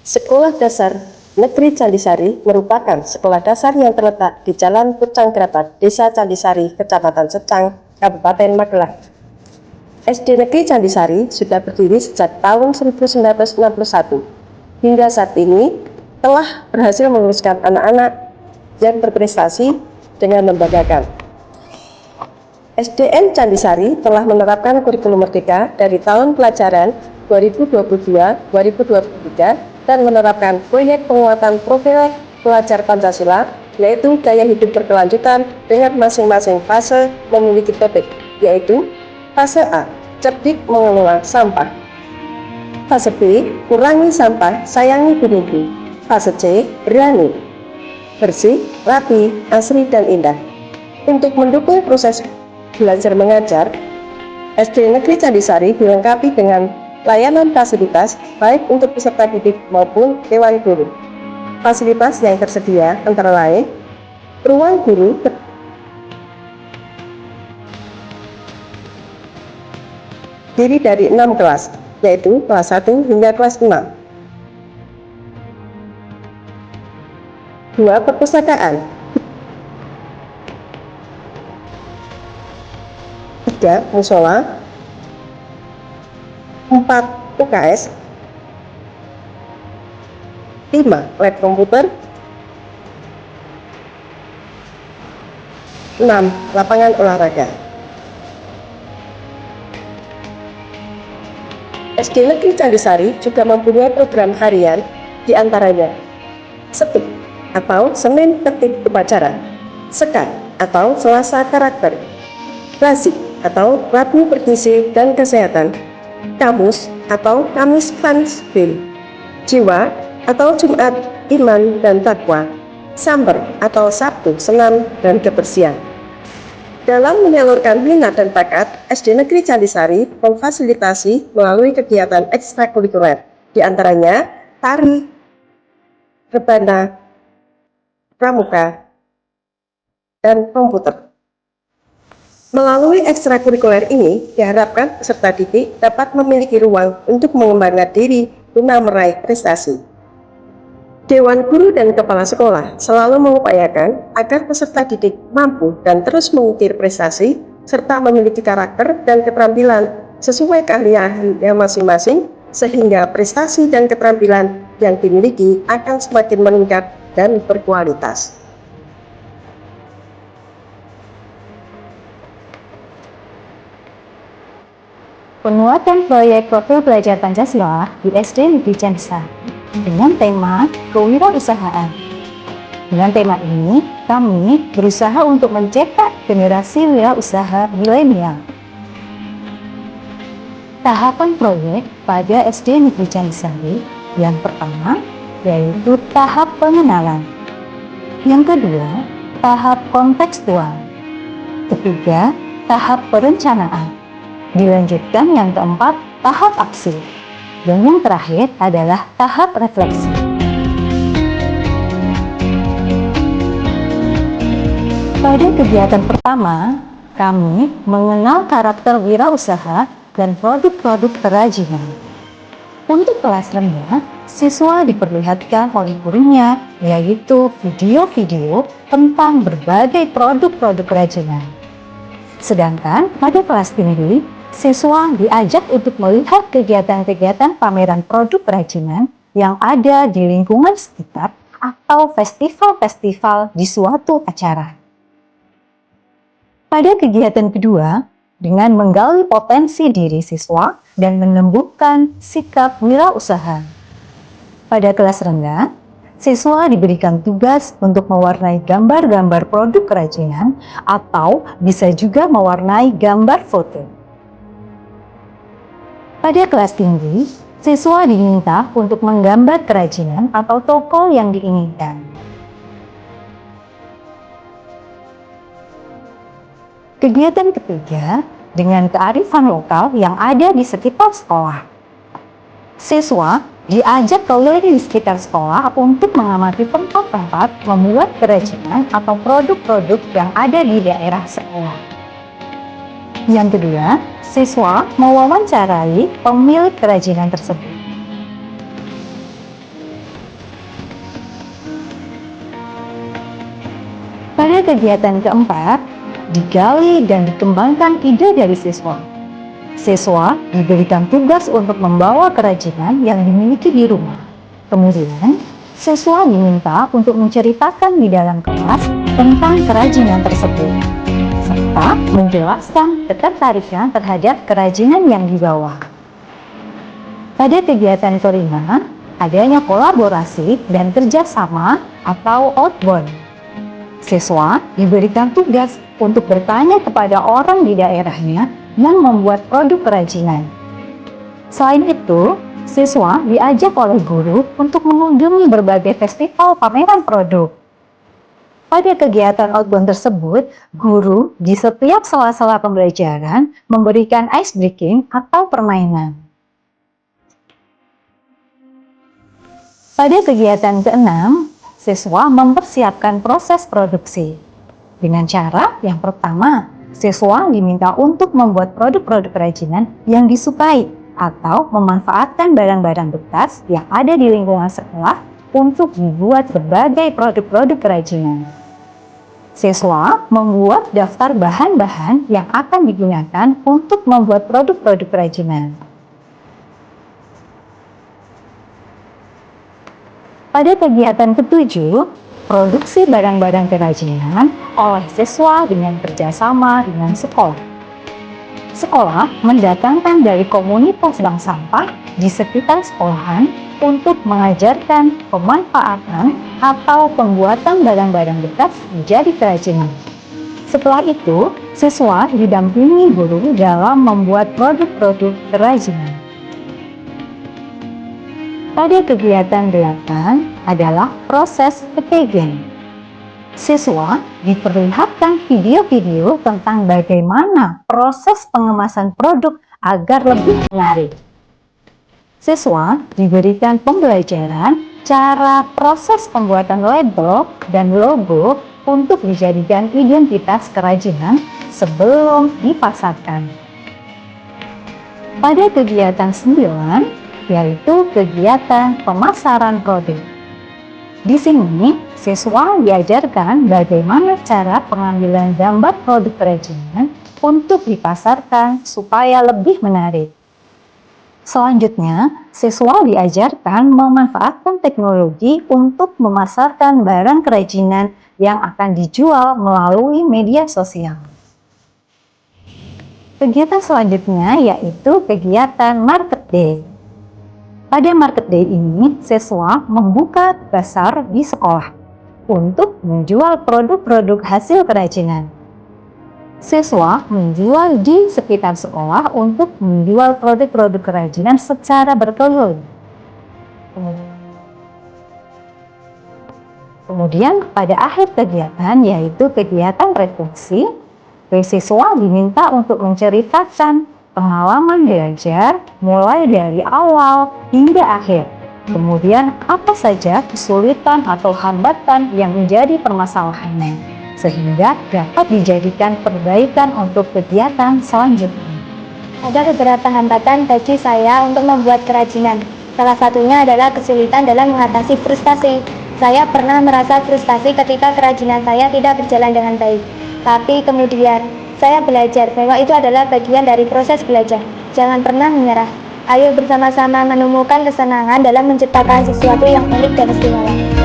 Sekolah Dasar Negeri Candisari merupakan sekolah dasar yang terletak di Jalan Pucang Grapat, Desa Candisari, Kecamatan Secang, Kabupaten Magelang. SD Negeri Candisari sudah berdiri sejak tahun 1961. Hingga saat ini telah berhasil meluluskan anak-anak yang berprestasi dengan membanggakan. SDN Candisari telah menerapkan kurikulum merdeka dari tahun pelajaran 2022-2023 dan menerapkan proyek penguatan profil pelajar Pancasila, yaitu gaya hidup berkelanjutan dengan masing-masing fase memiliki topik, yaitu fase A, cerdik mengelola sampah. Fase B, kurangi sampah, sayangi bumiku. Fase C, berani, bersih, rapi, asri, dan indah. Untuk mendukung proses belajar mengajar, SD Negeri Candisari dilengkapi dengan layanan fasilitas baik untuk peserta didik maupun dewan guru. Fasilitas yang tersedia antara lain ruang guru terdiri dari 6 kelas, yaitu kelas 1 hingga kelas 6. 2 perpustakaan, 3 musola, 4 UKS, 5 lab komputer, 6 lapangan olahraga. SD Negeri Candisari juga mempunyai program harian, diantaranya SETIK atau Senin Tertib Upacara, SEKA atau Selasa Karakter, RASIK atau Rabu Bergizi dan Kesehatan, Kamus atau Kamis Fansbil, Jiwa atau Jumat Iman dan Takwa, Samber atau Sabtu Senam dan Kebersihan. Dalam menyalurkan minat dan bakat, SD Negeri Candisari memfasilitasi melalui kegiatan ekstrakurikuler, diantaranya tari, rebana, pramuka, dan komputer. Melalui ekstrakurikuler ini, diharapkan peserta didik dapat memiliki ruang untuk mengembangkan diri guna meraih prestasi. Dewan Guru dan Kepala Sekolah selalu mengupayakan agar peserta didik mampu dan terus mengukir prestasi, serta memiliki karakter dan keterampilan sesuai keahliannya masing-masing, sehingga prestasi dan keterampilan yang dimiliki akan semakin meningkat dan berkualitas. Penguatan proyek profil belajar Pancasila di SD Negeri Candisari dengan tema kewirausahaan. Dengan tema ini, kami berusaha untuk mencetak generasi wirausaha milenial. Tahapan proyek pada SD Negeri Candisari yang pertama yaitu tahap pengenalan. Yang kedua, tahap kontekstual. Ketiga, tahap perencanaan. Dilanjutkan yang keempat, tahap aksi. Dan yang terakhir adalah tahap refleksi. Pada kegiatan pertama, kami mengenal karakter wirausaha dan produk-produk kerajinan. Untuk kelas rendah, siswa diperlihatkan oleh gurunya, yaitu video-video tentang berbagai produk-produk kerajinan. Sedangkan pada kelas tinggi, siswa diajak untuk melihat kegiatan-kegiatan pameran produk kerajinan yang ada di lingkungan sekitar atau festival-festival di suatu acara. Pada kegiatan kedua, dengan menggali potensi diri siswa dan menumbuhkan sikap wirausaha. Pada kelas rendah, siswa diberikan tugas untuk mewarnai gambar-gambar produk kerajinan atau bisa juga mewarnai gambar foto. Pada kelas tinggi, siswa diminta untuk menggambar kerajinan atau toko yang diinginkan. Kegiatan ketiga dengan kearifan lokal yang ada di sekitar sekolah. Siswa diajak keliling di sekitar sekolah untuk mengamati tempat-tempat membuat kerajinan atau produk-produk yang ada di daerah sekolah. Yang kedua, siswa mewawancarai pemilik kerajinan tersebut. Pada kegiatan keempat, digali dan dikembangkan ide dari siswa. Siswa diberikan tugas untuk membawa kerajinan yang dimiliki di rumah. Kemudian, siswa diminta untuk menceritakan di dalam kelas tentang kerajinan tersebut, serta menjelaskan ketertarikan terhadap kerajinan yang dibawa. Pada kegiatan kelima, adanya kolaborasi dan kerjasama atau outbound. Siswa diberikan tugas untuk bertanya kepada orang di daerahnya yang membuat produk kerajinan. Selain itu, siswa diajak oleh guru untuk mengunjungi berbagai festival pameran produk. Pada kegiatan outbound tersebut, guru di setiap sela-sela pembelajaran memberikan ice breaking atau permainan. Pada kegiatan keenam, siswa mempersiapkan proses produksi. Dengan cara yang pertama, siswa diminta untuk membuat produk-produk kerajinan yang disukai atau memanfaatkan barang-barang bekas yang ada di lingkungan sekolah untuk dibuat berbagai produk-produk kerajinan. Siswa membuat daftar bahan-bahan yang akan digunakan untuk membuat produk-produk kerajinan. Pada kegiatan ketujuh, produksi barang-barang kerajinan oleh siswa dengan kerjasama dengan sekolah. Sekolah mendatangkan dari komunitas bank sampah di sekitar sekolahan untuk mengajarkan pemanfaatan atau pembuatan barang-barang bekas menjadi kerajinan. Setelah itu, siswa didampingi guru dalam membuat produk-produk kerajinan. Pada kegiatan 8 adalah proses packaging. Siswa diperlihatkan video-video tentang bagaimana proses pengemasan produk agar lebih menarik. Siswa diberikan pembelajaran cara proses pembuatan label dan logo untuk dijadikan identitas kerajinan sebelum dipasarkan. Pada kegiatan 9, yaitu kegiatan pemasaran produk. Di sini, siswa diajarkan bagaimana cara pengambilan gambar produk kerajinan untuk dipasarkan supaya lebih menarik. Selanjutnya, siswa diajarkan memanfaatkan teknologi untuk memasarkan barang kerajinan yang akan dijual melalui media sosial. Kegiatan selanjutnya yaitu kegiatan Market Day. Pada Market Day ini, siswa membuka pasar di sekolah untuk menjual produk-produk hasil kerajinan. Siswa menjual di sekitar sekolah untuk menjual produk-produk kerajinan secara berkeliling. Kemudian pada akhir kegiatan yaitu kegiatan refleksi, siswa diminta untuk menceritakan pengalaman belajar mulai dari awal hingga akhir. Kemudian apa saja kesulitan atau hambatan yang menjadi permasalahannya, sehingga dapat dijadikan perbaikan untuk kegiatan selanjutnya. Ada beberapa hambatan bagi saya untuk membuat kerajinan. Salah satunya adalah kesulitan dalam mengatasi frustasi. Saya pernah merasa frustasi ketika kerajinan saya tidak berjalan dengan baik. Tapi kemudian saya belajar bahwa itu adalah bagian dari proses belajar. Jangan pernah menyerah. Ayo bersama-sama menemukan kesenangan dalam menciptakan sesuatu yang unik dan istimewa.